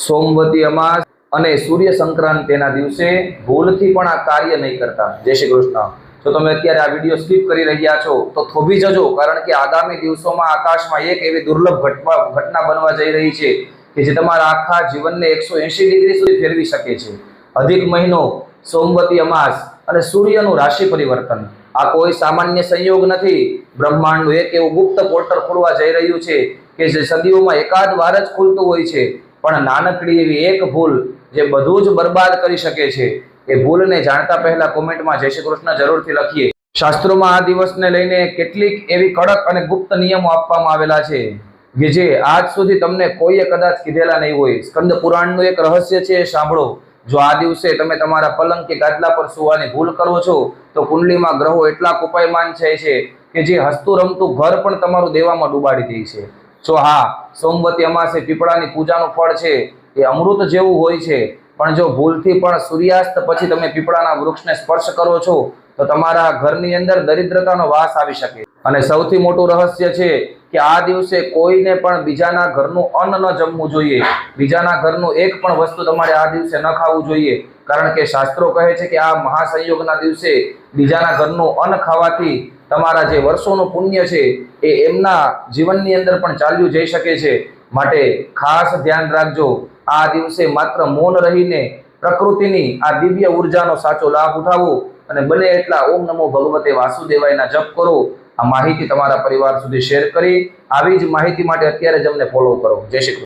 સોમવતી અમાસ અને સૂર્ય સંક્રાંતિના દિવસે ભૂલથી પણ આ કાર્ય નહીં કરતા। જય શ્રી કૃષ્ણ। જો તમે અત્યારે આ વિડીયો સ્કીપ કરી રહ્યા છો તો થોભી જજો, કારણ કે આગામી દિવસોમાં આકાશમાં એક એવી દુર્લભ ઘટના બનવા જઈ રહી છે કે જે તમારા આખા જીવનને 180 ડિગ્રી સુધી ફેરવી શકે છે। અધિક મહિનો, સોમવતી અમાસ અને સૂર્યનું રાશિ પરિવર્તન આ કોઈ સામાન્ય સંયોગ નથી। બ્રહ્માંડનું એક એવું ગુપ્ત પોર્ટલ ખુલવા જઈ રહ્યું છે કે જે સદીઓમાં એકાદ વાર જ ખુલતું હોય છે, પણ નાનકડી એવી એક ભૂલ જે બધું જ બરબાદ કરી શકે છે। એ ભૂલને જાણતા પહેલા કોમેન્ટમાં જય શ્રી કૃષ્ણ જરૂરથી લખીએ। શાસ્ત્રોમાં આ દિવસને લઈને કેટલીક એવી કડક અને ગુપ્ત નિયમો આપવામાં આવેલા છે કે જે આજ સુધી તમને કોઈએ કદાચ કીધેલા નહીં હોય। સ્કંદ પુરાણનું એક રહસ્ય છે, સાંભળો। જો આ દિવસે તમે તમારા પલંગ કે ગાદલા પર સુવાની ભૂલ કરો છો તો કુંડલીમાં ગ્રહો એટલા કુપાયમાન થાય છે કે જે હસતું રમતું ઘર પણ તમારું દેવામાં ડૂબાડી દે છે। જો હા, સોમવતી અમાસે પીપળાની પૂજાનું ફળ છે, એ અમૃત જેવું હોય છે, પણ જો ભૂલથી પણ સૂર્યાસ્ત પછી તમે પીપળાના વૃક્ષને સ્પર્શ કરો છો તો તમારા ઘરની અંદર દરિદ્રતાનો વાસ આવી શકે। અને સૌથી મોટું રહસ્ય છે કે આ દિવસે કોઈને પણ બીજાના ઘરનું અન્ન ન જમવું જોઈએ। બીજાના ઘરનું એક પણ વસ્તુ તમારે આ દિવસે ન ખાવું જોઈએ, કારણ કે શાસ્ત્રો કહે છે કે આ મહાસંયોગના દિવસે બીજાના ઘરનું અન્ન ખાવાથી તમારા જે વર્ષોનું પુણ્ય છે એ એમના જીવનની અંદર પણ ચાલ્યું જઈ શકે છે। માટે ખાસ ધ્યાન રાખજો, આ દિવસે માત્ર મૌન રહીને પ્રકૃતિની આ દિવ્ય ઉર્જાનો સાચો લાભ ઉઠાવો અને બને એટલા ઓમ નમો ભગવતે વાસુદેવાયના જપ કરો। આ માહિતી તમારા પરિવાર સુધી શેર કરી આવી જ માહિતી માટે અત્યારે જ અમને ફોલો કરો। જય શ્રી કૃષ્ણ।